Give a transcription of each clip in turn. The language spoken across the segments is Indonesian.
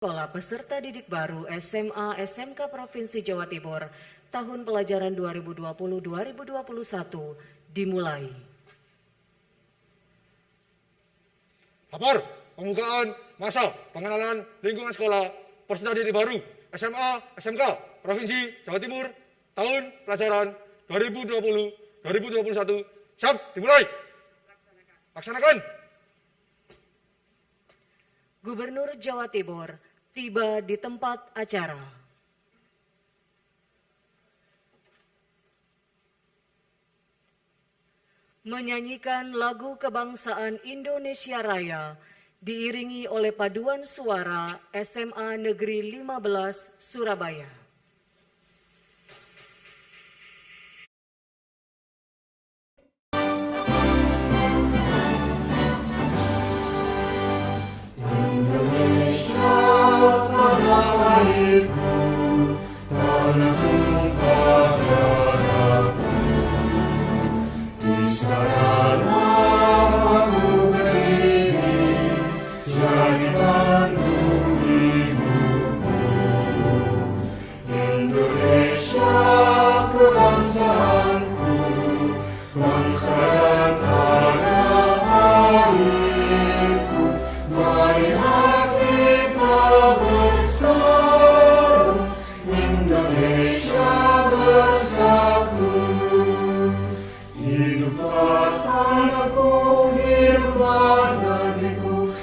Sekolah peserta didik baru SMA SMK Provinsi Jawa Timur tahun pelajaran 2020-2021 dimulai. Lapor pembukaan masa pengenalan lingkungan sekolah peserta didik baru SMA SMK Provinsi Jawa Timur tahun pelajaran 2020-2021 siap dimulai. Laksanakan. Gubernur Jawa Timur tiba di tempat acara. Menyanyikan lagu kebangsaan Indonesia Raya diiringi oleh paduan suara SMA Negeri 15 Surabaya.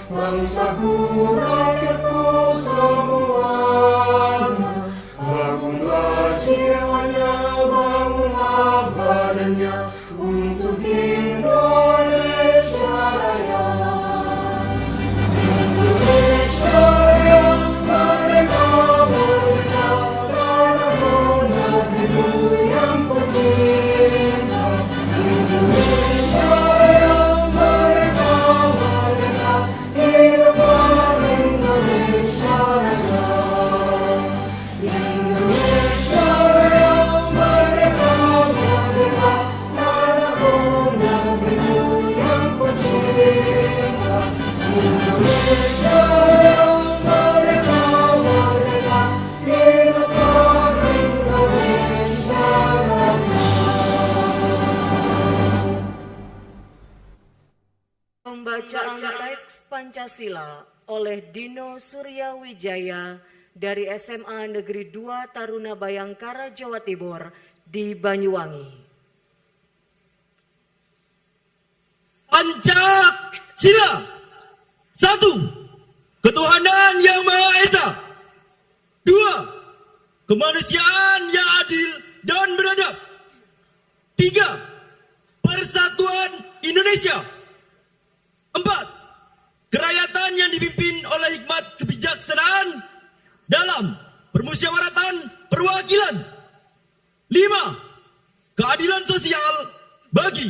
Bangsaku, rakyatku semuanya, bangunlah jiwanya, bangunlah badannya untuk Indonesia Raya. Indonesia Raya, merdeka, merdeka, tanahku negeriku yang kucinta. Indonesia Raya, merdeka, merdeka, hiduplah Indonesia Raya. Indonesia Raya, merdeka, merdeka, tanahku negeriku yang kucinta. Indonesia Raya, merdeka, merdeka, hiduplah Indonesia Raya. Pembacaan teks Pancasila oleh Dino Suryawijaya dari SMA Negeri 2 Taruna Bayangkara, Jawa Timur di Banyuwangi. Pancasila. 1. Ketuhanan yang Maha Esa. 2. Kemanusiaan yang adil dan beradab. 3. Persatuan Indonesia. 4. Kerakyatan yang dipimpin oleh hikmat kebijaksanaan dalam permusyawaratan perwakilan. 5. Keadilan sosial bagi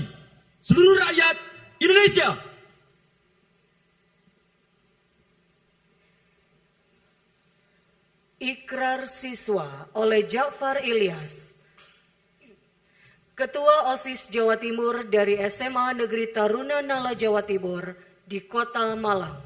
seluruh rakyat Indonesia. Ikrar siswa oleh Ja'far Ilyas. Ketua OSIS Jawa Timur dari SMA Negeri Taruna Nala Jawa Timur di Kota Malang.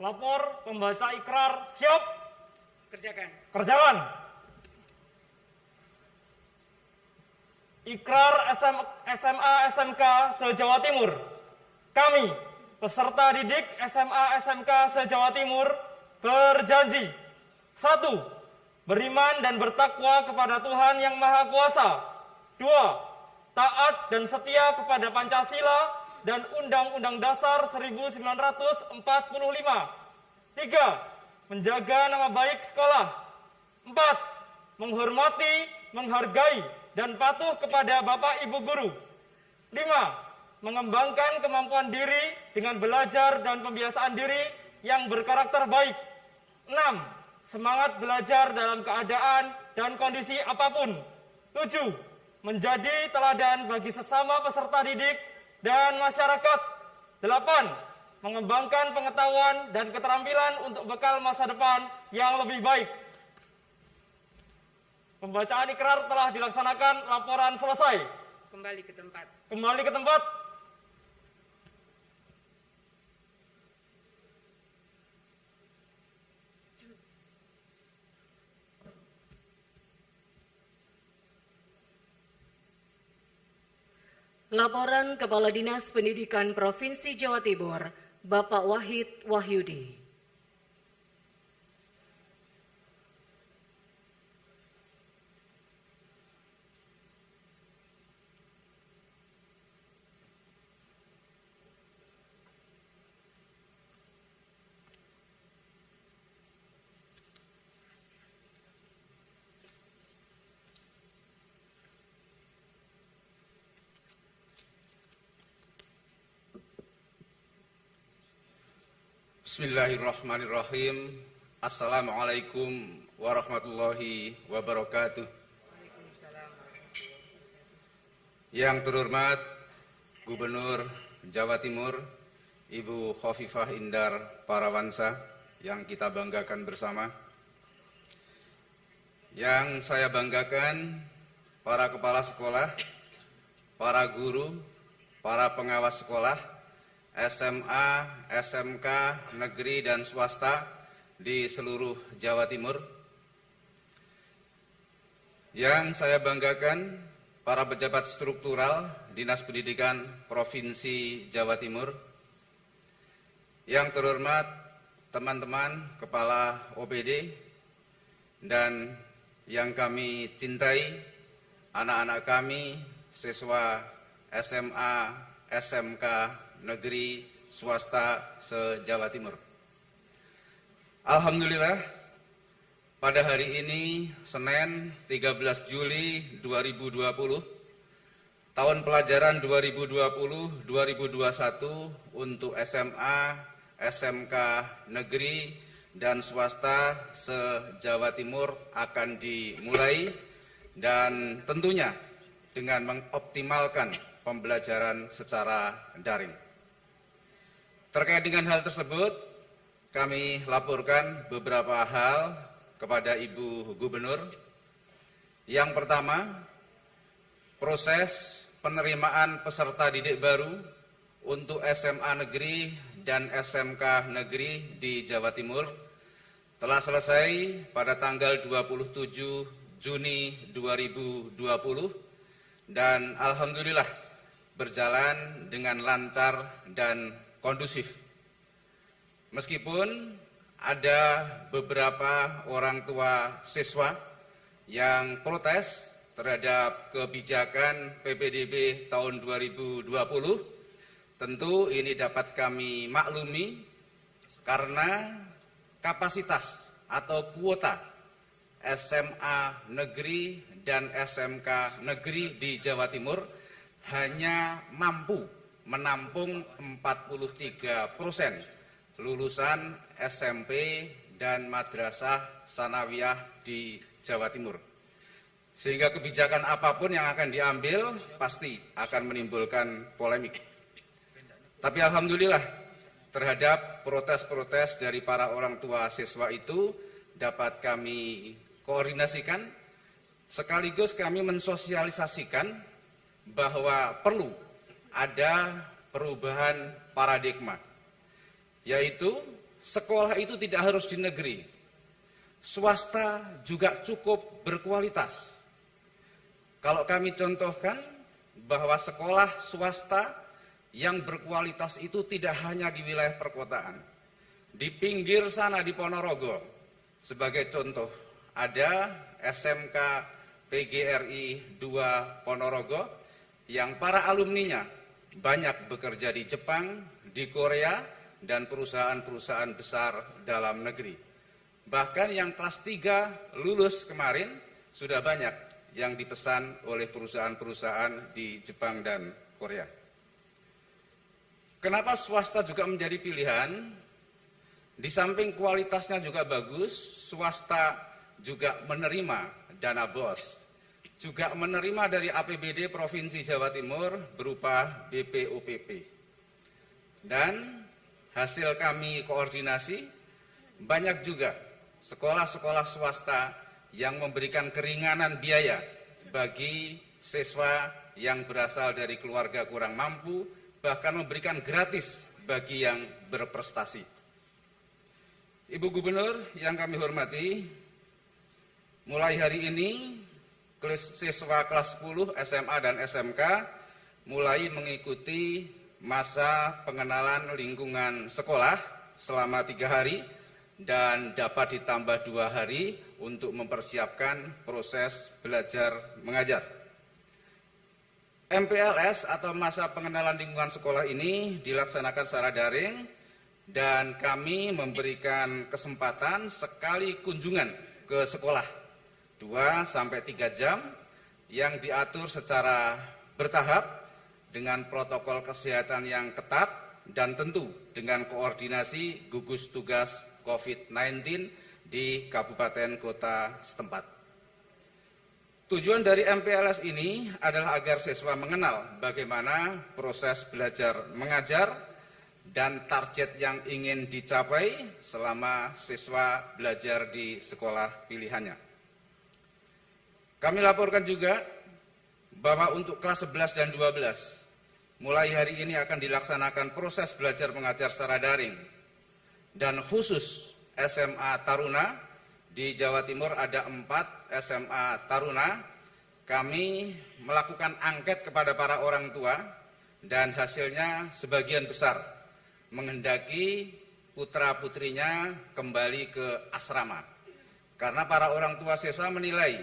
Lapor pembaca ikrar siap. Kerjakan. Ikrar SMA SMK se-Jawa Timur. Kami, peserta didik SMA SMK se-Jawa Timur, berjanji. 1. Beriman dan bertakwa kepada Tuhan Yang Maha Kuasa. 2. Taat dan setia kepada Pancasila dan Undang-Undang Dasar 1945. 3. Menjaga nama baik sekolah. 4. Menghormati, menghargai, dan patuh kepada Bapak Ibu Guru. 5. Mengembangkan kemampuan diri dengan belajar dan pembiasaan diri yang berkarakter baik. 6. Semangat belajar dalam keadaan dan kondisi apapun. 7. Menjadi teladan bagi sesama peserta didik dan masyarakat. 8. Mengembangkan pengetahuan dan keterampilan untuk bekal masa depan yang lebih baik. Pembacaan ikrar telah dilaksanakan, laporan selesai. Kembali ke tempat. Kembali ke tempat. Laporan Kepala Dinas Pendidikan Provinsi Jawa Timur, Bapak Wahid Wahyudi. Bismillahirrahmanirrahim. Assalamualaikum warahmatullahi wabarakatuh. Yang terhormat Gubernur Jawa Timur, Ibu Khofifah Indar Parawansa, yang kita banggakan bersama. Yang saya banggakan para kepala sekolah, para guru, para pengawas sekolah, SMA, SMK, negeri dan swasta di seluruh Jawa Timur. Yang saya banggakan para pejabat struktural Dinas Pendidikan Provinsi Jawa Timur. Yang terhormat teman-teman kepala OPD dan yang kami cintai, anak-anak kami, siswa SMA, SMK, negeri, swasta se-Jawa Timur. Alhamdulillah, pada hari ini, Senin 13 Juli 2020, tahun pelajaran 2020-2021 untuk SMA, SMK, negeri, dan swasta se-Jawa Timur akan dimulai, dan tentunya dengan mengoptimalkan pembelajaran secara daring. Terkait dengan hal tersebut, kami laporkan beberapa hal kepada Ibu Gubernur. Yang pertama, proses penerimaan peserta didik baru untuk SMA negeri dan SMK negeri di Jawa Timur telah selesai pada tanggal 27 Juni 2020 dan alhamdulillah berjalan dengan lancar dan kondusif. Meskipun ada beberapa orang tua siswa yang protes terhadap kebijakan PPDB tahun 2020, tentu ini dapat kami maklumi karena kapasitas atau kuota SMA negeri dan SMK negeri di Jawa Timur hanya mampu menampung 43% lulusan SMP dan madrasah sanawiyah di Jawa Timur. Sehingga kebijakan apapun yang akan diambil pasti akan menimbulkan polemik. Tapi alhamdulillah terhadap protes-protes dari para orang tua siswa itu dapat kami koordinasikan, sekaligus kami mensosialisasikan bahwa perlu ada perubahan paradigma, yaitu sekolah itu tidak harus di negeri, swasta juga cukup berkualitas. Kalau kami contohkan bahwa sekolah swasta yang berkualitas itu tidak hanya di wilayah perkotaan, di pinggir sana di Ponorogo, sebagai contoh ada SMK PGRI 2 Ponorogo yang para alumninya banyak bekerja di Jepang, di Korea, dan perusahaan-perusahaan besar dalam negeri. Bahkan yang kelas 3 lulus kemarin sudah banyak yang dipesan oleh perusahaan-perusahaan di Jepang dan Korea. Kenapa swasta juga menjadi pilihan? Di samping kualitasnya juga bagus, swasta juga menerima dana BOS, juga menerima dari APBD Provinsi Jawa Timur berupa BPOPP. Dan hasil kami koordinasi, banyak juga sekolah-sekolah swasta yang memberikan keringanan biaya bagi siswa yang berasal dari keluarga kurang mampu, bahkan memberikan gratis bagi yang berprestasi. Ibu Gubernur yang kami hormati, mulai hari ini siswa kelas 10 SMA dan SMK mulai mengikuti masa pengenalan lingkungan sekolah selama 3 hari dan dapat ditambah 2 hari untuk mempersiapkan proses belajar mengajar. MPLS atau masa pengenalan lingkungan sekolah ini dilaksanakan secara daring dan kami memberikan kesempatan sekali kunjungan ke sekolah 2-3 jam yang diatur secara bertahap dengan protokol kesehatan yang ketat dan tentu dengan koordinasi gugus tugas COVID-19 di kabupaten kota setempat. Tujuan dari MPLS ini adalah agar siswa mengenal bagaimana proses belajar mengajar dan target yang ingin dicapai selama siswa belajar di sekolah pilihannya. Kami laporkan juga bahwa untuk kelas 11 dan 12, mulai hari ini akan dilaksanakan proses belajar mengajar secara daring. Dan khusus SMA Taruna, di Jawa Timur ada 4 SMA Taruna. Kami melakukan angket kepada para orang tua dan hasilnya sebagian besar menghendaki putra-putrinya kembali ke asrama. Karena para orang tua siswa menilai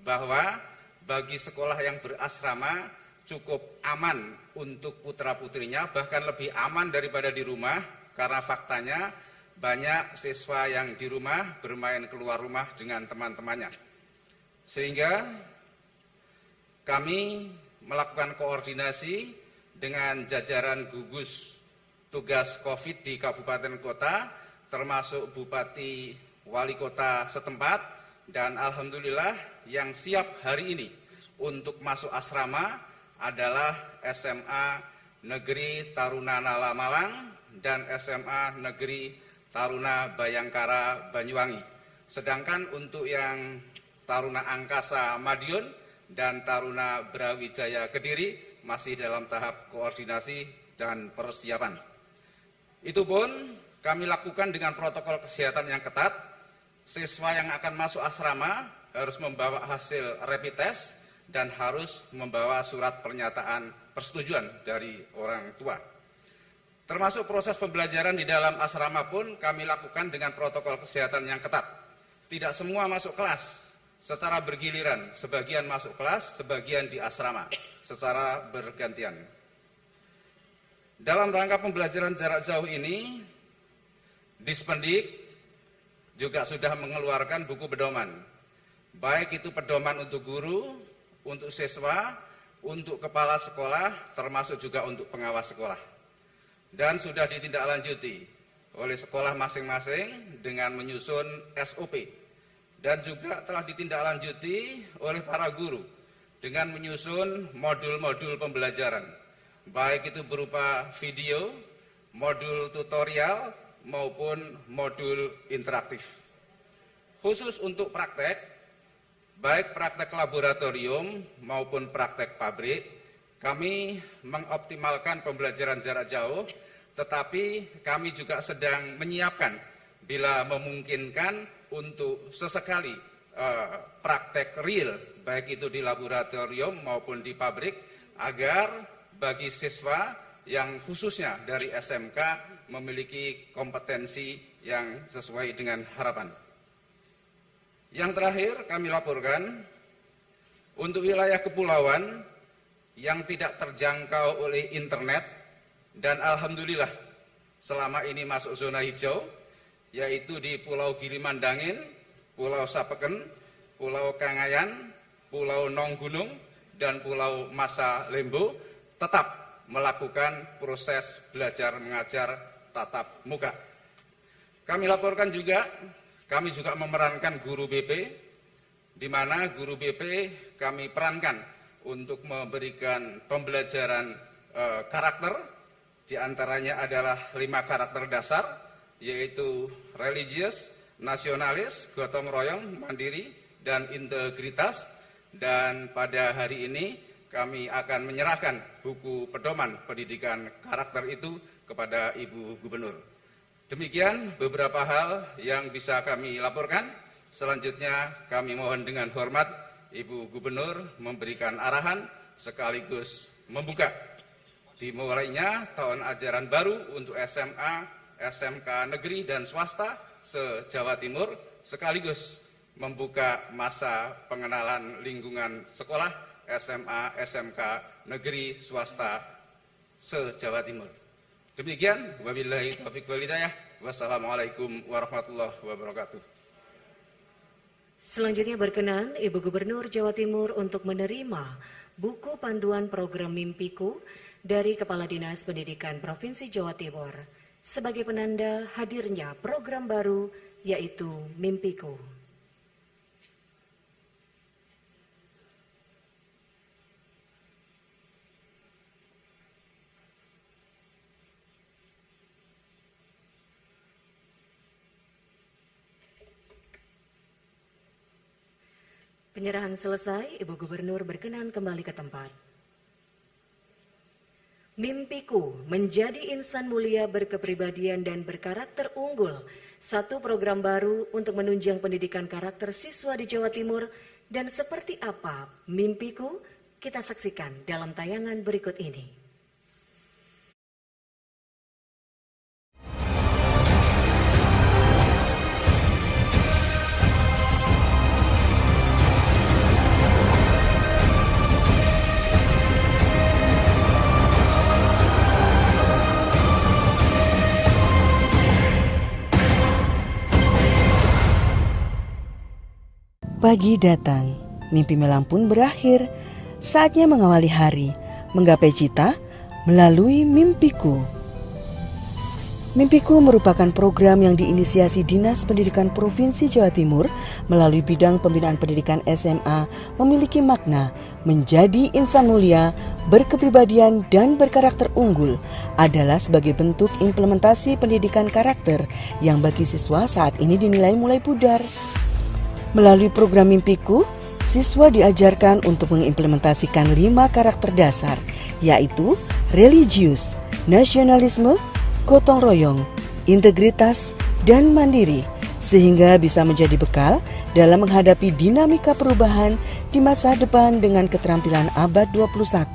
bahwa bagi sekolah yang berasrama cukup aman untuk putra-putrinya, bahkan lebih aman daripada di rumah karena faktanya banyak siswa yang di rumah bermain keluar rumah dengan teman-temannya. Sehingga kami melakukan koordinasi dengan jajaran gugus tugas COVID di kabupaten kota, termasuk Bupati Wali Kota setempat, dan alhamdulillah yang siap hari ini untuk masuk asrama adalah SMA Negeri Taruna Nala Malang dan SMA Negeri Taruna Bayangkara Banyuwangi. Sedangkan untuk yang Taruna Angkasa Madiun dan Taruna Brawijaya Kediri masih dalam tahap koordinasi dan persiapan. Itu pun kami lakukan dengan protokol kesehatan yang ketat. Siswa yang akan masuk asrama harus membawa hasil rapid test dan harus membawa surat pernyataan persetujuan dari orang tua. Termasuk proses pembelajaran di dalam asrama pun kami lakukan dengan protokol kesehatan yang ketat. Tidak semua masuk kelas secara bergiliran, sebagian masuk kelas, sebagian di asrama, secara bergantian. Dalam rangka pembelajaran jarak jauh ini, Dispendik juga sudah mengeluarkan buku pedoman. Baik itu pedoman untuk guru, untuk siswa, untuk kepala sekolah, termasuk juga untuk pengawas sekolah. Dan sudah ditindaklanjuti oleh sekolah masing-masing dengan menyusun SOP. Dan juga telah ditindaklanjuti oleh para guru dengan menyusun modul-modul pembelajaran. Baik itu berupa video, modul tutorial, maupun modul interaktif. Khusus untuk praktek, baik praktek laboratorium maupun praktek pabrik, kami mengoptimalkan pembelajaran jarak jauh, tetapi kami juga sedang menyiapkan bila memungkinkan untuk sesekali praktek real, baik itu di laboratorium maupun di pabrik, agar bagi siswa yang khususnya dari SMK memiliki kompetensi yang sesuai dengan harapan. Yang terakhir kami laporkan, untuk wilayah kepulauan yang tidak terjangkau oleh internet, dan alhamdulillah selama ini masuk zona hijau, yaitu di Pulau Gilimandangen, Pulau Sapeken, Pulau Kangayan, Pulau Nonggunung, dan Pulau Masa Lembo, tetap melakukan proses belajar mengajar tatap muka. Kami laporkan juga, kami juga memerankan guru BP, di mana guru BP kami perankan untuk memberikan pembelajaran karakter, di antaranya adalah 5 karakter dasar, yaitu religius, nasionalis, gotong royong, mandiri, dan integritas. Dan pada hari ini kami akan menyerahkan buku pedoman pendidikan karakter itu kepada Ibu Gubernur. Demikian beberapa hal yang bisa kami laporkan. Selanjutnya kami mohon dengan hormat Ibu Gubernur memberikan arahan sekaligus membuka dimulainya tahun ajaran baru untuk SMA, SMK negeri dan swasta se-Jawa Timur, sekaligus membuka masa pengenalan lingkungan sekolah SMA, SMK negeri swasta se-Jawa Timur. Demikian, wabillahi taufiq wal hidayah. Wassalamualaikum warahmatullahi wabarakatuh. Selanjutnya berkenan Ibu Gubernur Jawa Timur untuk menerima buku panduan program Mimpiku dari Kepala Dinas Pendidikan Provinsi Jawa Timur sebagai penanda hadirnya program baru yaitu Mimpiku. Penyerahan selesai, Ibu Gubernur berkenan kembali ke tempat. Mimpiku menjadi insan mulia berkepribadian dan berkarakter unggul. Satu program baru untuk menunjang pendidikan karakter siswa di Jawa Timur. Dan seperti apa Mimpiku? Kita saksikan dalam tayangan berikut ini. Pagi datang, mimpi malam pun berakhir. Saatnya mengawali hari, menggapai cita melalui Mimpiku. Mimpiku merupakan program yang diinisiasi Dinas Pendidikan Provinsi Jawa Timur melalui bidang pembinaan pendidikan SMA memiliki makna menjadi insan mulia, berkepribadian dan berkarakter unggul adalah sebagai bentuk implementasi pendidikan karakter yang bagi siswa saat ini dinilai mulai pudar. Melalui program Mimpiku, siswa diajarkan untuk mengimplementasikan 5 karakter dasar, yaitu religius, nasionalisme, gotong royong, integritas, dan mandiri, sehingga bisa menjadi bekal dalam menghadapi dinamika perubahan di masa depan dengan keterampilan abad 21.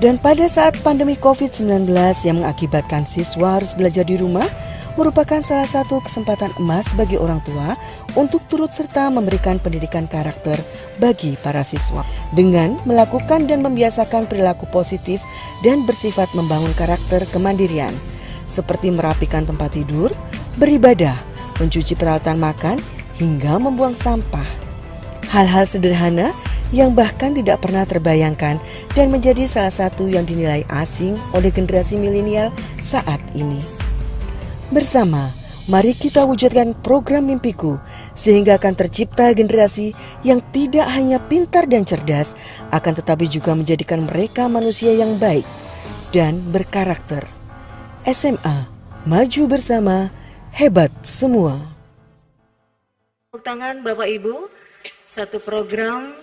Dan pada saat pandemi COVID-19 yang mengakibatkan siswa harus belajar di rumah, merupakan salah satu kesempatan emas bagi orang tua untuk turut serta memberikan pendidikan karakter bagi para siswa. Dengan melakukan dan membiasakan perilaku positif dan bersifat membangun karakter kemandirian, seperti merapikan tempat tidur, beribadah, mencuci peralatan makan, hingga membuang sampah. Hal-hal sederhana yang bahkan tidak pernah terbayangkan dan menjadi salah satu yang dinilai asing oleh generasi milenial saat ini. Bersama, mari kita wujudkan program Mimpiku sehingga akan tercipta generasi yang tidak hanya pintar dan cerdas, akan tetapi juga menjadikan mereka manusia yang baik dan berkarakter. SMA, maju bersama, hebat semua. Tepuk tangan Bapak Ibu, satu program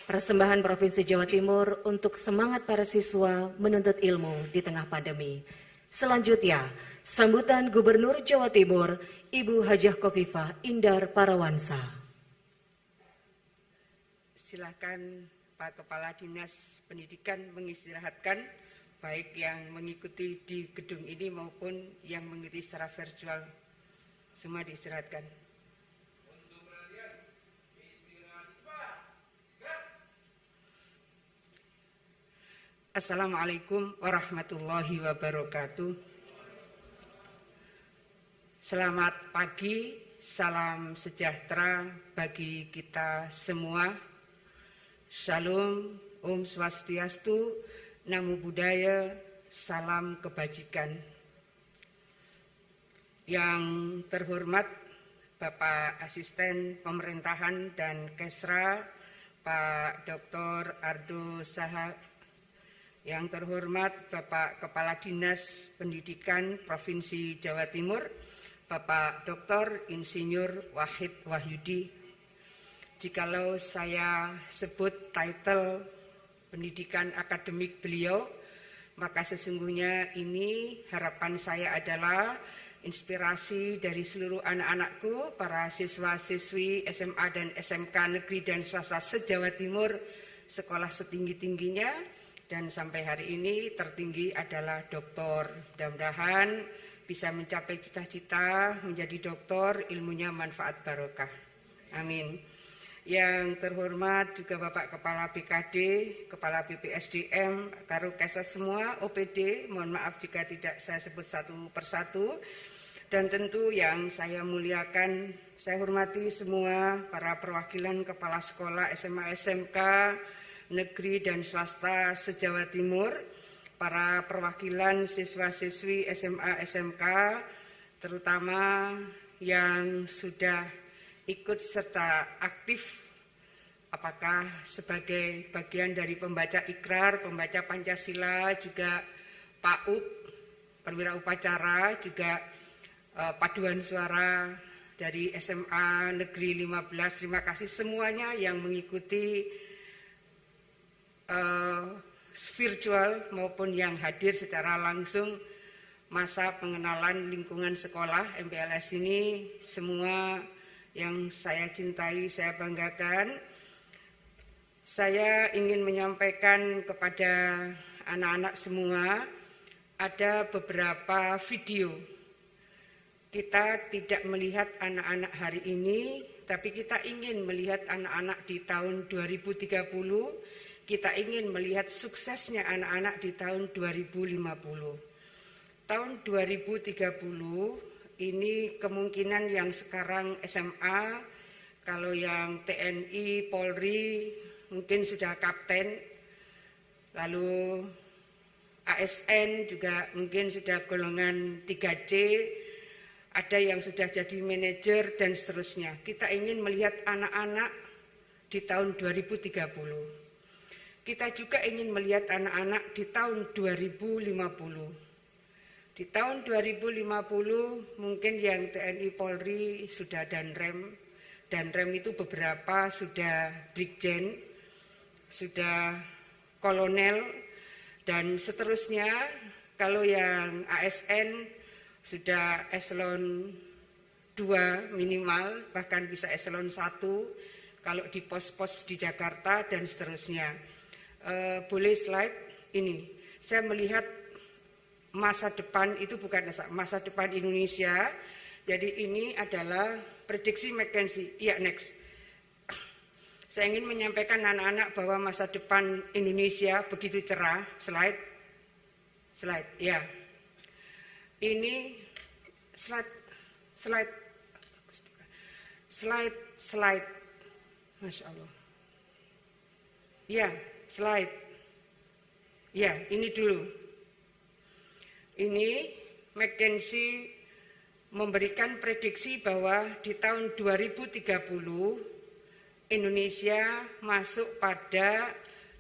persembahan Provinsi Jawa Timur untuk semangat para siswa menuntut ilmu di tengah pandemi. Selanjutnya, sambutan Gubernur Jawa Timur, Ibu Hajah Khofifah Indar Parawansa. Silakan Pak Kepala Dinas Pendidikan mengistirahatkan, baik yang mengikuti di gedung ini maupun yang mengikuti secara virtual. Semua diistirahatkan. Assalamualaikum warahmatullahi wabarakatuh. Selamat pagi, salam sejahtera bagi kita semua. Shalom, Om Swastiastu, Namo Buddhaya, salam kebajikan. Yang terhormat Bapak Asisten Pemerintahan dan Kesra, Pak Dr. Ardo Saha. Yang terhormat Bapak Kepala Dinas Pendidikan Provinsi Jawa Timur, Bapak Dr. Insinyur Wahid Wahyudi. jikalau saya sebut title pendidikan akademik beliau, maka sesungguhnya ini harapan saya adalah inspirasi dari seluruh anak-anakku, para siswa-siswi SMA dan SMK negeri dan swasta se-Jawa Timur, sekolah setinggi-tingginya, dan sampai hari ini tertinggi adalah doktor. Mudah-mudahan bisa mencapai cita-cita menjadi doktor, ilmunya manfaat barokah. Amin. Yang terhormat juga Bapak Kepala BKD, Kepala BPSDM, Karukesa semua, OPD, mohon maaf jika tidak saya sebut satu persatu. Dan tentu yang saya muliakan, saya hormati semua para perwakilan kepala sekolah SMA SMK, negeri dan swasta se-Jawa Timur, para perwakilan siswa-siswi SMA SMK, terutama yang sudah ikut serta aktif, apakah sebagai bagian dari pembaca ikrar, pembaca Pancasila, juga PAUD, perwira upacara, juga paduan suara dari SMA Negeri 15. Terima kasih semuanya yang mengikuti virtual maupun yang hadir secara langsung masa pengenalan lingkungan sekolah MPLS ini. Semua yang saya cintai, saya banggakan. Saya ingin menyampaikan kepada anak-anak semua, ada beberapa video. Kita tidak melihat anak-anak hari ini, tapi kita ingin melihat anak-anak di tahun 2030. Kita ingin melihat suksesnya anak-anak di tahun 2050. Tahun 2030 ini kemungkinan yang sekarang SMA, kalau yang TNI, Polri mungkin sudah kapten, lalu ASN juga mungkin sudah golongan 3C, ada yang sudah jadi manajer dan seterusnya. Kita ingin melihat anak-anak di tahun 2030. Kita juga ingin melihat anak-anak di tahun 2050. Di tahun 2050 mungkin yang TNI Polri sudah Danrem. Danrem itu beberapa sudah Brigjen, sudah Kolonel, dan seterusnya. Kalau yang ASN sudah eselon 2 minimal, bahkan bisa eselon 1 kalau di pos-pos di Jakarta dan seterusnya. Boleh slide ini. Saya melihat masa depan itu bukan masa depan Indonesia. Jadi ini adalah prediksi McKinsey. Ya, next. Saya ingin menyampaikan anak-anak bahwa masa depan Indonesia begitu cerah. Slide. Ya. Ini slide. Masya Allah. Ya, slide. Ya, ini dulu. Ini McKinsey memberikan prediksi bahwa di tahun 2030 Indonesia masuk pada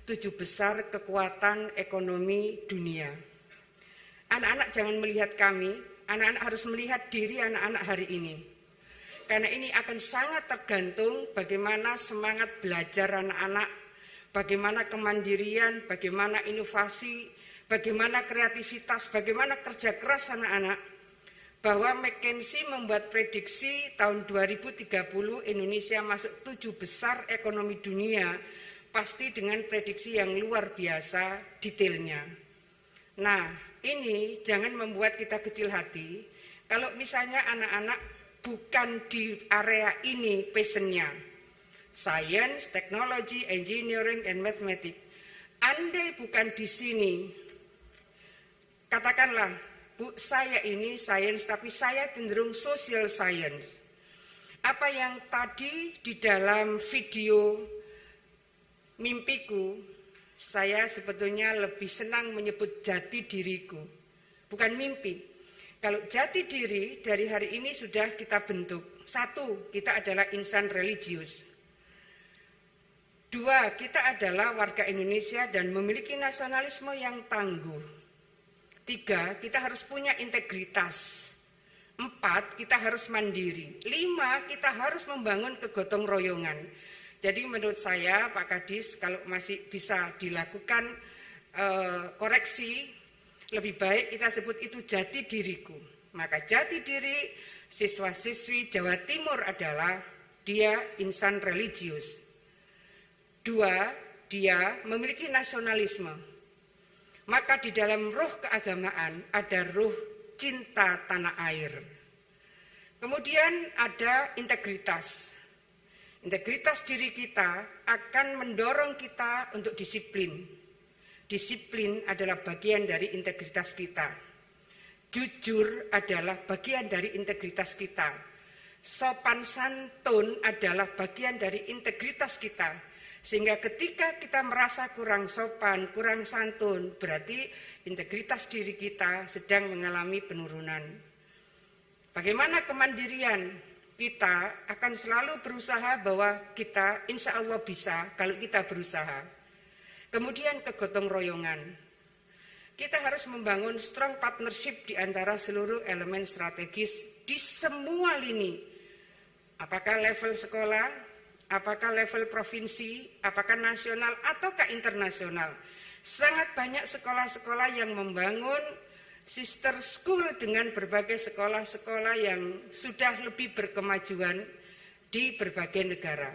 7 besar kekuatan ekonomi dunia. Anak-anak jangan melihat kami, anak-anak harus melihat diri anak-anak hari ini. Karena ini akan sangat tergantung bagaimana semangat belajar anak-anak, bagaimana kemandirian, bagaimana inovasi, bagaimana kreativitas, bagaimana kerja keras anak-anak. Bahwa McKinsey membuat prediksi tahun 2030 Indonesia masuk 7 besar ekonomi dunia, pasti dengan prediksi yang luar biasa detailnya. Nah, ini jangan membuat kita kecil hati. Kalau misalnya anak-anak bukan di area ini passionnya, science, technology, engineering, and mathematics. Andai bukan di sini, katakanlah, Bu, saya ini science, tapi saya cenderung social science. Apa yang tadi di dalam video mimpiku, saya sebetulnya lebih senang menyebut jati diriku, bukan mimpi. Kalau jati diri dari hari ini sudah kita bentuk. 1, kita adalah insan religius. 2, kita adalah warga Indonesia dan memiliki nasionalisme yang tangguh. 3, kita harus punya integritas. 4, kita harus mandiri. 5, kita harus membangun kegotong royongan. Jadi menurut saya Pak Kadis, kalau masih bisa dilakukan koreksi, lebih baik kita sebut itu jati diriku. Maka jati diri siswa-siswi Jawa Timur adalah dia insan religius. 2, dia memiliki nasionalisme. Maka di dalam ruh keagamaan ada ruh cinta tanah air. Kemudian ada integritas. Integritas diri kita akan mendorong kita untuk disiplin. Disiplin adalah bagian dari integritas kita. Jujur adalah bagian dari integritas kita. Sopan santun adalah bagian dari integritas kita. Sehingga ketika kita merasa kurang sopan, kurang santun, berarti integritas diri kita sedang mengalami penurunan. Bagaimana kemandirian? Kita akan selalu berusaha bahwa kita insya Allah bisa kalau kita berusaha. Kemudian kegotong royongan. Kita harus membangun strong partnership di antara seluruh elemen strategis di semua lini. Apakah level sekolah, apakah level provinsi, apakah nasional ataukah internasional. Sangat banyak sekolah-sekolah yang membangun sister school dengan berbagai sekolah-sekolah yang sudah lebih berkemajuan di berbagai negara.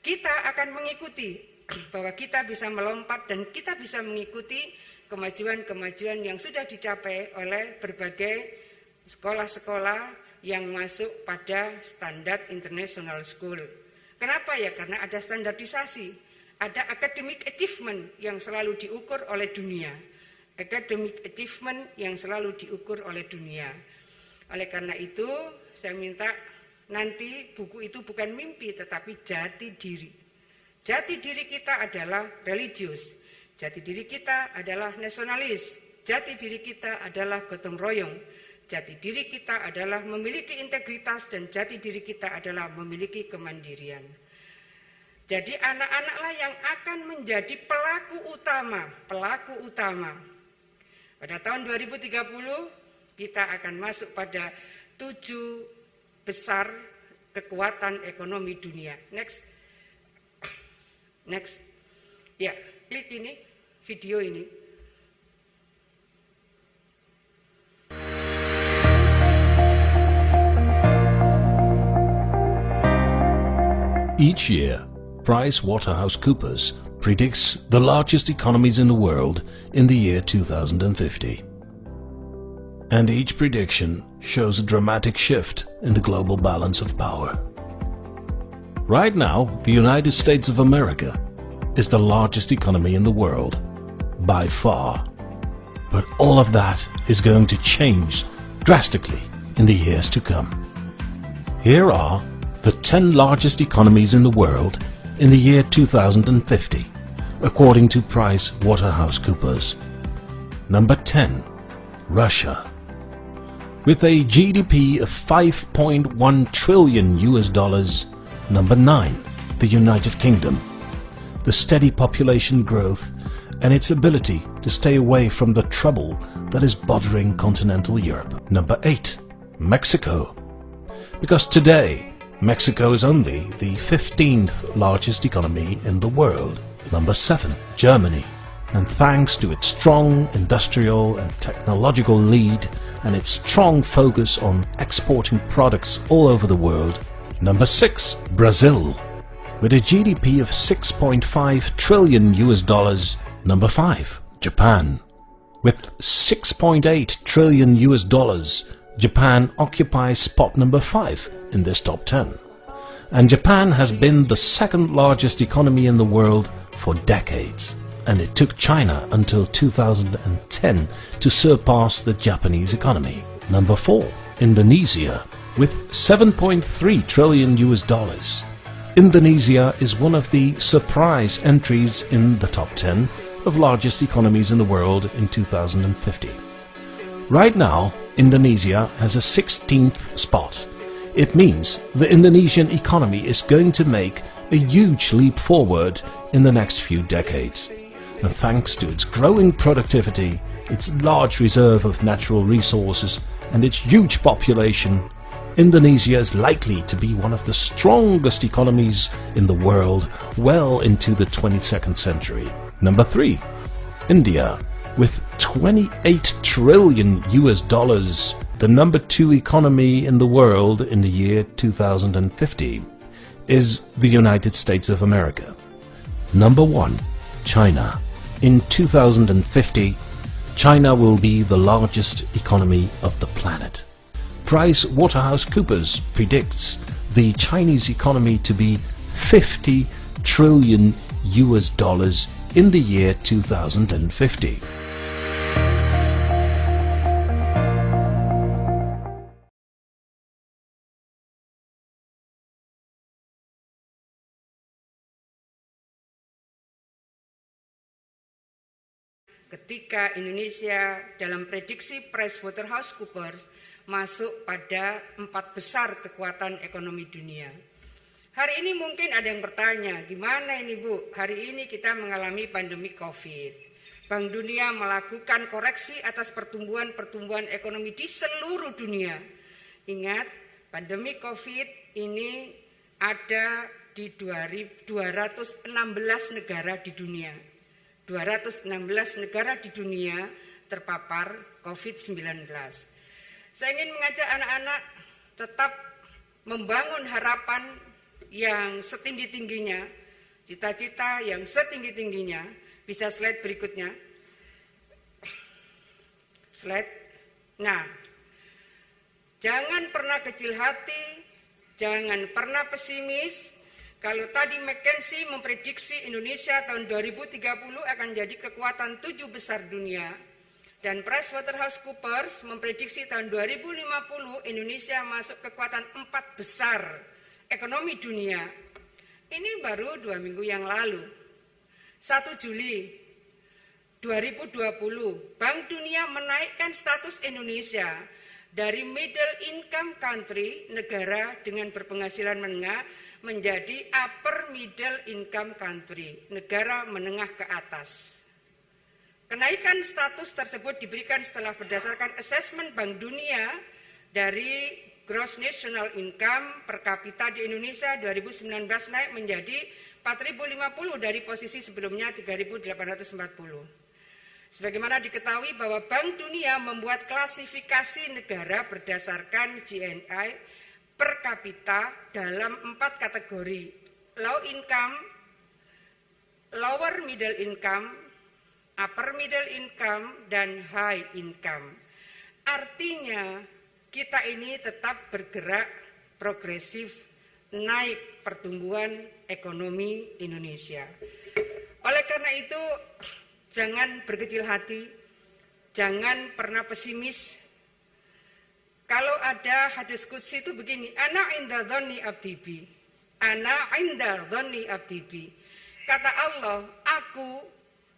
Kita akan mengikuti bahwa kita bisa melompat dan kita bisa mengikuti kemajuan-kemajuan yang sudah dicapai oleh berbagai sekolah-sekolah yang masuk pada standar international school. Kenapa ya? Karena ada standarisasi, ada academic achievement yang selalu diukur oleh dunia. Academic achievement yang selalu diukur oleh dunia. Oleh karena itu, saya minta nanti buku itu bukan mimpi tetapi jati diri. Jati diri kita adalah religius. Jati diri kita adalah nasionalis. Jati diri kita adalah gotong royong. Jati diri kita adalah memiliki integritas dan jati diri kita adalah memiliki kemandirian. Jadi anak-anaklah yang akan menjadi pelaku utama. Pada tahun 2030 kita akan masuk pada 7 besar kekuatan ekonomi dunia. Next. Ya, klik ini, video ini. Each year, PricewaterhouseCoopers predicts the largest economies in the world in the year 2050. And each prediction shows a dramatic shift in the global balance of power. Right now, the United States of America is the largest economy in the world, by far. But all of that is going to change drastically in the years to come. Here are the 10 largest economies in the world in the year 2050, according to PricewaterhouseCoopers. Number 10, Russia. With a GDP of $5.1 trillion. Number 9, the United Kingdom. The steady population growth and its ability to stay away from the trouble that is bothering continental Europe. Number 8, Mexico. Because today, Mexico is only the 15th largest economy in the world. Number 7, Germany. And thanks to its strong industrial and technological lead and its strong focus on exporting products all over the world. Number 6, Brazil. With a GDP of $6.5 trillion. Number 5, Japan. With $6.8 trillion, Japan occupies spot number 5 in this top 10. And Japan has been the second largest economy in the world for decades. And it took China until 2010 to surpass the Japanese economy. Number 4, Indonesia, with $7.3 trillion. Indonesia is one of the surprise entries in the top 10 of largest economies in the world in 2050. Right now, Indonesia has a 16th spot. It means the Indonesian economy is going to make a huge leap forward in the next few decades. And thanks to its growing productivity, its large reserve of natural resources, and its huge population, Indonesia is likely to be one of the strongest economies in the world well into the 22nd century. Number 3, India, with 28 trillion US dollars, the number 2 economy in the world in the year 2050, is the United States of America. Number 1, China. In 2050, China will be the largest economy of the planet. PricewaterhouseCoopers predicts the Chinese economy to be 50 trillion US dollars in the year 2050. Ketika Indonesia dalam prediksi PricewaterhouseCoopers masuk pada 4 besar kekuatan ekonomi dunia. Hari ini mungkin ada yang bertanya, gimana ini Bu? Hari ini kita mengalami pandemi COVID. Bank Dunia melakukan koreksi atas pertumbuhan ekonomi di seluruh dunia. Ingat, pandemi COVID ini ada di 216 negara di dunia. 216 negara di dunia terpapar COVID-19. Saya ingin mengajak anak-anak tetap membangun harapan yang setinggi-tingginya, cita-cita yang setinggi-tingginya. Bisa slide berikutnya. Slide. Nah, jangan pernah kecil hati, jangan pernah pesimis. Kalau tadi McKinsey memprediksi Indonesia tahun 2030 akan jadi kekuatan 7 besar dunia, dan PricewaterhouseCoopers memprediksi tahun 2050 Indonesia masuk kekuatan 4 besar ekonomi dunia. Ini baru 2 minggu yang lalu. 1 Juli 2020, Bank Dunia menaikkan status Indonesia dari middle income country, negara dengan berpenghasilan menengah, menjadi upper middle income country, negara menengah ke atas. Kenaikan status tersebut diberikan setelah berdasarkan asesmen Bank Dunia dari gross national income per kapita di Indonesia 2019 naik menjadi 4.050 dari posisi sebelumnya 3.840. Sebagaimana diketahui bahwa Bank Dunia membuat klasifikasi negara berdasarkan GNI per kapita dalam 4 kategori: low income, lower middle income, upper middle income, dan high income. Artinya kita ini tetap bergerak progresif, naik pertumbuhan ekonomi Indonesia. Oleh karena itu, jangan berkecil hati, jangan pernah pesimis. Kalau ada hadis qudsi itu begini, ana inda dzanni abdi bi, ana inda dzanni abdi bi. Kata Allah, aku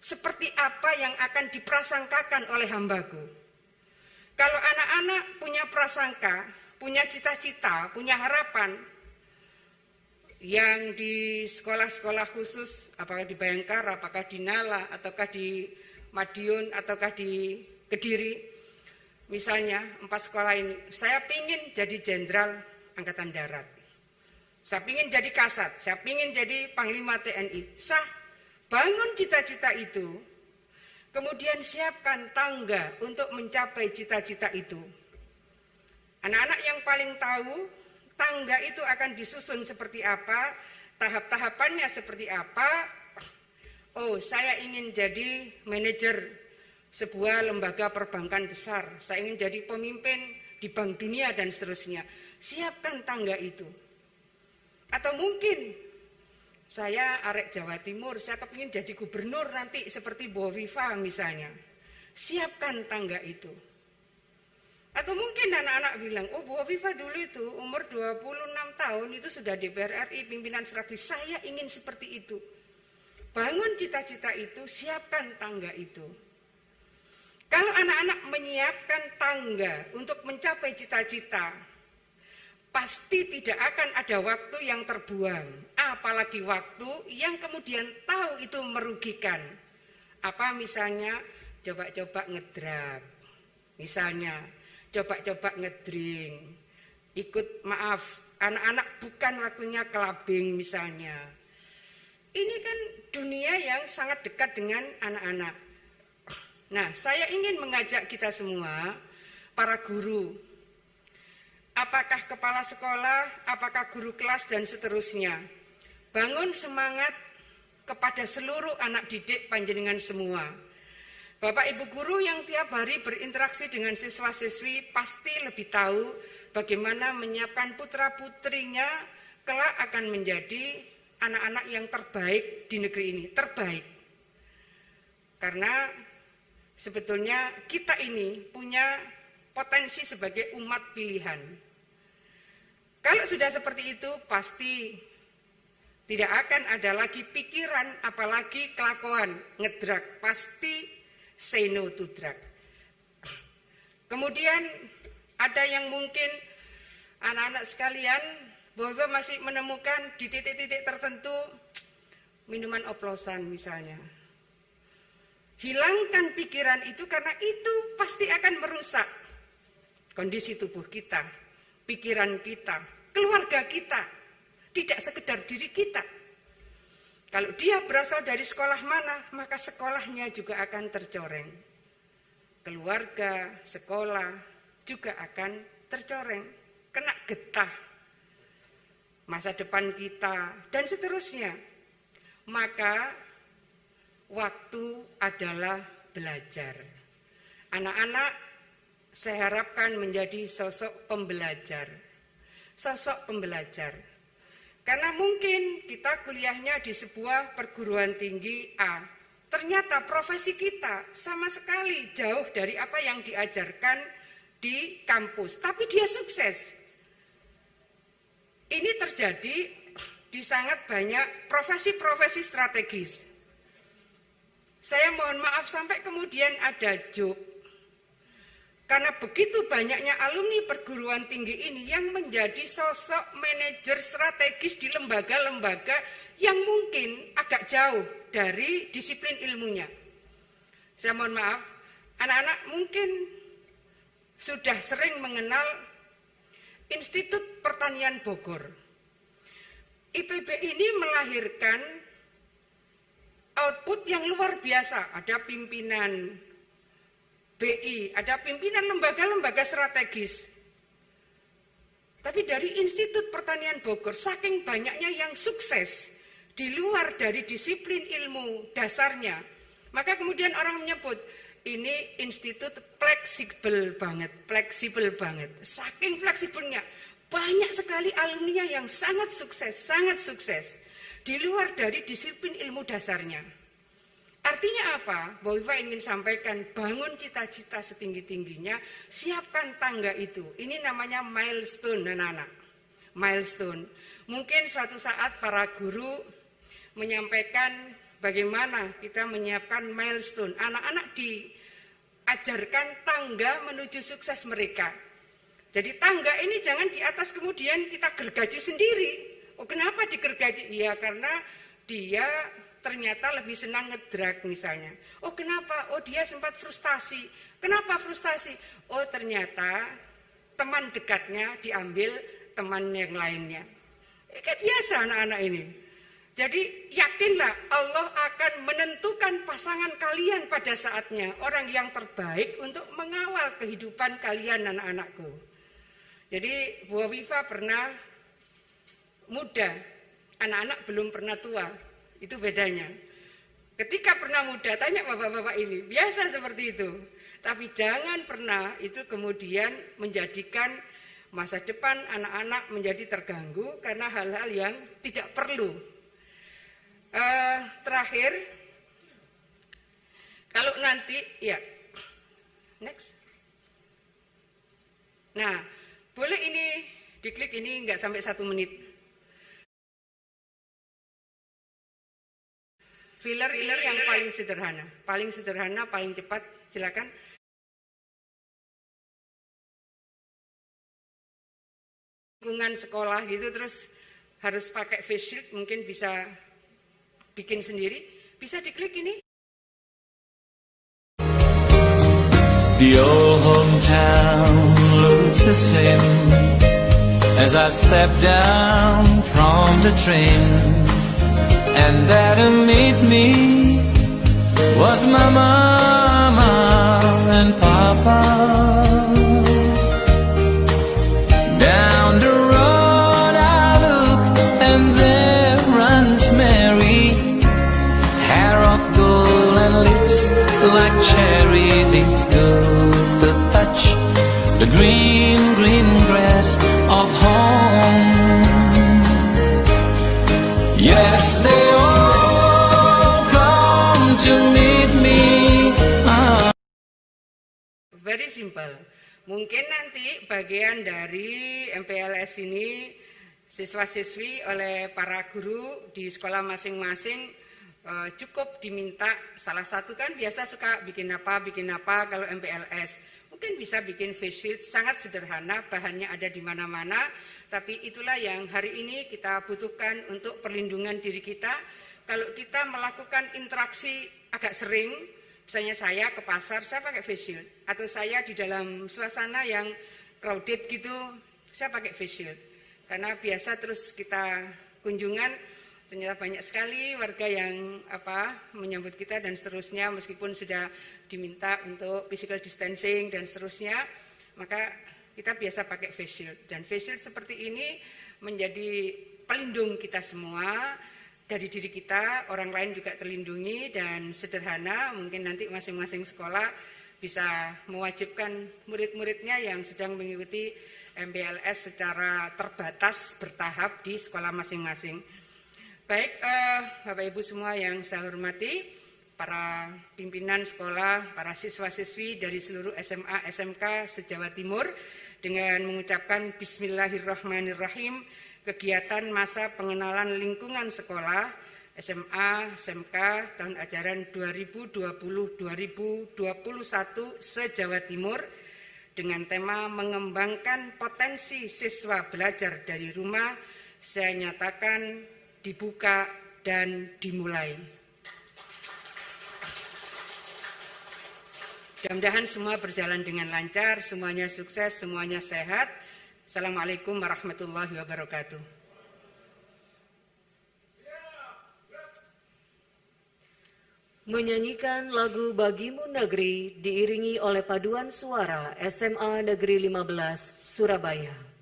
seperti apa yang akan diprasangkakan oleh hambaku. Kalau anak-anak punya prasangka, punya cita-cita, punya harapan, yang di sekolah-sekolah khusus, apakah di Bayangkara, apakah di Nala, ataukah di Madiun, ataukah di Kediri, misalnya 4 sekolah ini, saya pingin jadi jenderal Angkatan Darat, saya pingin jadi Kasat, saya pingin jadi Panglima TNI. Sah, bangun cita-cita itu, kemudian siapkan tangga untuk mencapai cita-cita itu. Anak-anak yang paling tahu tangga itu akan disusun seperti apa, tahap-tahapannya seperti apa. Oh, saya ingin jadi manajer sebuah lembaga perbankan besar, saya ingin jadi pemimpin di Bank Dunia dan seterusnya. Siapkan tangga itu. Atau mungkin saya arek Jawa Timur, saya kepingin jadi gubernur nanti seperti Bu Hovifa misalnya. Siapkan tangga itu. Atau mungkin anak-anak bilang, oh Bu Hovifa dulu itu umur 26 tahun itu sudah DPR RI, pimpinan fraksi, saya ingin seperti itu. Bangun cita-cita itu, siapkan tangga itu. Kalau anak-anak menyiapkan tangga untuk mencapai cita-cita, pasti tidak akan ada waktu yang terbuang. Apalagi waktu yang kemudian tahu itu merugikan. Apa misalnya, coba-coba ngedrag, misalnya coba-coba ngedrink, maaf, anak-anak bukan waktunya clubbing misalnya. Ini kan dunia yang sangat dekat dengan anak-anak. Nah, saya ingin mengajak kita semua, para guru, apakah kepala sekolah, apakah guru kelas dan seterusnya, bangun semangat kepada seluruh anak didik panjenengan semua. Bapak Ibu guru yang tiap hari berinteraksi dengan siswa-siswi pasti lebih tahu bagaimana menyiapkan putra-putrinya kelak akan menjadi anak-anak yang terbaik di negeri ini, terbaik. Karena sebetulnya kita ini punya potensi sebagai umat pilihan. Kalau sudah seperti itu pasti tidak akan ada lagi pikiran apalagi kelakuan ngedrug, pasti say no to drug. Kemudian ada yang mungkin anak-anak sekalian bahwa masih menemukan di titik-titik tertentu minuman oplosan misalnya. Hilangkan pikiran itu karena itu pasti akan merusak kondisi tubuh kita, pikiran kita, keluarga kita, tidak sekedar diri kita. Kalau dia berasal dari sekolah mana, maka sekolahnya juga akan tercoreng. Keluarga, sekolah juga akan tercoreng, kena getah masa depan kita dan seterusnya. Maka waktu adalah belajar. Anak-anak saya harapkan menjadi sosok pembelajar. Sosok pembelajar. Karena mungkin kita kuliahnya di sebuah perguruan tinggi A. Ternyata profesi kita sama sekali jauh dari apa yang diajarkan di kampus. Tapi dia sukses. Ini terjadi di sangat banyak profesi-profesi strategis. Saya mohon maaf sampai kemudian ada joke. Karena begitu banyaknya alumni perguruan tinggi ini yang menjadi sosok manajer strategis di lembaga-lembaga yang mungkin agak jauh dari disiplin ilmunya. Saya mohon maaf, anak-anak mungkin sudah sering mengenal Institut Pertanian Bogor. IPB ini melahirkan output yang luar biasa. Ada pimpinan BI, ada pimpinan lembaga-lembaga strategis. Tapi dari Institut Pertanian Bogor, saking banyaknya yang sukses di luar dari disiplin ilmu dasarnya, maka kemudian orang menyebut ini institut fleksibel banget. Saking fleksibelnya, banyak sekali alumni yang sangat sukses di luar dari disiplin ilmu dasarnya. Artinya apa? Bahwa Wifa ingin sampaikan, bangun cita-cita setinggi-tingginya, siapkan tangga itu. Ini namanya milestone, anak-anak. Milestone. Mungkin suatu saat para guru menyampaikan bagaimana kita menyiapkan milestone. Anak-anak diajarkan tangga menuju sukses mereka. Jadi tangga ini jangan di atas kemudian kita gergaji sendiri. Oh, kenapa digergaji? Iya, karena dia ternyata lebih senang ngedrug misalnya. Oh, kenapa? Oh, dia sempat frustasi. Kenapa frustasi? Oh, ternyata teman dekatnya diambil teman yang lainnya. Kan biasa anak-anak ini. Jadi yakinlah Allah akan menentukan pasangan kalian pada saatnya. Orang yang terbaik untuk mengawal kehidupan kalian anak-anakku. Jadi Bu Wifa pernah muda, anak-anak belum pernah tua. Itu bedanya. Ketika pernah muda, tanya bapak-bapak ini, biasa seperti itu. Tapi jangan pernah itu kemudian menjadikan masa depan anak-anak menjadi terganggu karena hal-hal yang tidak perlu. Terakhir, kalau nanti, ya, next. Nah, boleh ini diklik ini nggak sampai 1 menit. Filler ini yang paling sederhana, paling cepat, silakan. Lingkungan sekolah gitu terus harus pakai face shield, mungkin bisa bikin sendiri, bisa diklik ini. The old hometown looks the same as I stepped down from the train, and there to meet me was my mama and papa. Down the road I look, and there runs Mary, hair of gold and lips like cherries. It's good to touch the green, green grass of home. Yes, they all come to meet me. Very simple. Mungkin nanti bagian dari MPLS ini siswa-siswi oleh para guru di sekolah masing-masing cukup diminta, salah satu kan biasa suka bikin apa kalau MPLS. Mungkin bisa bikin face shield, sangat sederhana, bahannya ada di mana-mana, tapi itulah yang hari ini kita butuhkan untuk perlindungan diri kita. Kalau kita melakukan interaksi agak sering, misalnya saya ke pasar, saya pakai face shield, atau saya di dalam suasana yang crowded gitu, saya pakai face shield. Karena biasa terus kita kunjungan, ternyata banyak sekali warga yang menyambut kita dan seterusnya, meskipun sudah diminta untuk physical distancing dan seterusnya, maka kita biasa pakai face shield. Dan face shield seperti ini menjadi pelindung kita semua, dari diri kita, orang lain juga terlindungi, dan sederhana, mungkin nanti masing-masing sekolah bisa mewajibkan murid-muridnya yang sedang mengikuti MPLS secara terbatas bertahap di sekolah masing-masing. Baik, Bapak Ibu semua yang saya hormati, para pimpinan sekolah, para siswa-siswi dari seluruh SMA, SMK se-Jawa Timur, dengan mengucapkan Bismillahirrahmanirrahim, kegiatan masa pengenalan lingkungan sekolah SMA, SMK tahun ajaran 2020-2021 se-Jawa Timur dengan tema mengembangkan potensi siswa belajar dari rumah, saya nyatakan dibuka dan dimulai. Mudah-mudahan semua berjalan dengan lancar, semuanya sukses, semuanya sehat. Assalamualaikum warahmatullahi wabarakatuh. Menyanyikan lagu Bagimu Negeri diiringi oleh paduan suara SMA Negeri 15 Surabaya.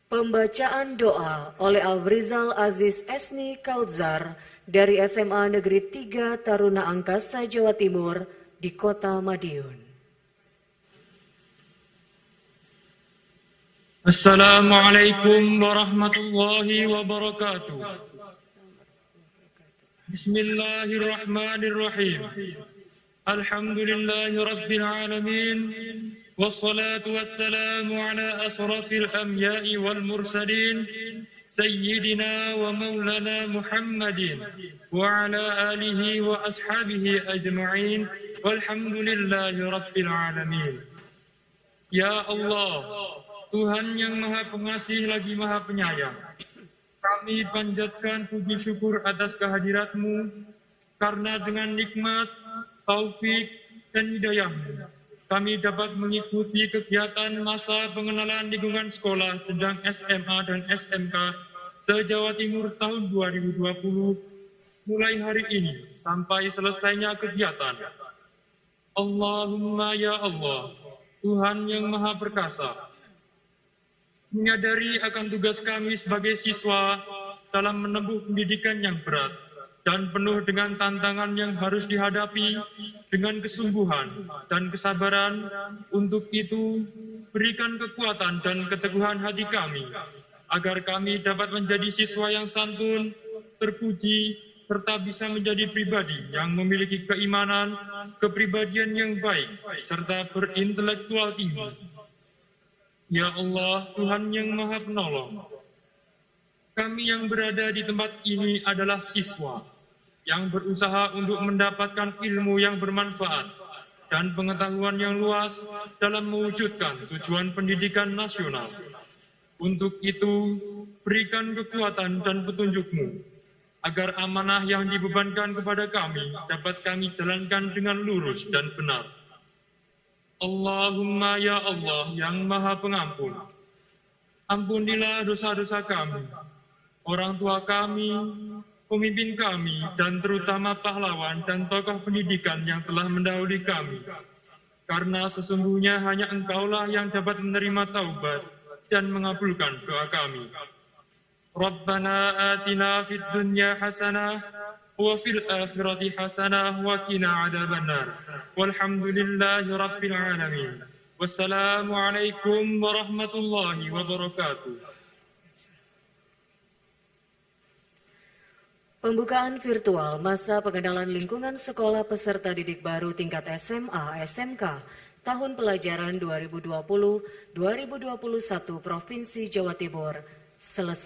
Pembacaan doa oleh Alvrizal Aziz Esni Kautzar dari SMA Negeri 3 Taruna Angkasa Jawa Timur di Kota Madiun. Assalamualaikum warahmatullahi wabarakatuh. Bismillahirrahmanirrahim. Alhamdulillahi rabbil alamin. والصلاة والسلام على أشرف الأنبياء والمرسلين سيدنا ومولانا محمد وعلى آله وأصحابه أجمعين والحمد لله رب العالمين. Ya Allah, Tuhan yang Maha Pengasih lagi Maha Penyayang, kami panjatkan puji syukur atas kehadirat-Mu, karena dengan nikmat, taufik, dan hidayah-Mu kami dapat mengikuti kegiatan masa pengenalan lingkungan sekolah jenjang SMA dan SMK se-Jawa Timur tahun 2020 mulai hari ini sampai selesainya kegiatan. Allahumma ya Allah, Tuhan yang Maha Perkasa, menyadari akan tugas kami sebagai siswa dalam menempuh pendidikan yang berat dan penuh dengan tantangan yang harus dihadapi dengan kesungguhan dan kesabaran. Untuk itu, berikan kekuatan dan keteguhan hati kami, agar kami dapat menjadi siswa yang santun, terpuji, serta bisa menjadi pribadi yang memiliki keimanan, kepribadian yang baik, serta berintelektual tinggi. Ya Allah, Tuhan yang Maha Penolong, kami yang berada di tempat ini adalah siswa yang berusaha untuk mendapatkan ilmu yang bermanfaat dan pengetahuan yang luas dalam mewujudkan tujuan pendidikan nasional. Untuk itu, berikan kekuatan dan petunjuk-Mu, agar amanah yang dibebankan kepada kami dapat kami jalankan dengan lurus dan benar. Allahumma ya Allah yang Maha Pengampun, ampunilah dosa-dosa kami, orang tua kami, pemimpin kami, dan terutama pahlawan dan tokoh pendidikan yang telah mendahului kami. Karena sesungguhnya hanya Engkaulah yang dapat menerima taubat dan mengabulkan doa kami. Rabbana atina fid dunya hasanah wa fil akhirati hasanah wa qina adzabannar. Walhamdulillahi rabbil alamin. Wassalamualaikum warahmatullahi wabarakatuh. Pembukaan virtual masa pengenalan lingkungan sekolah peserta didik baru tingkat SMA SMK tahun pelajaran 2020-2021 Provinsi Jawa Timur selesai.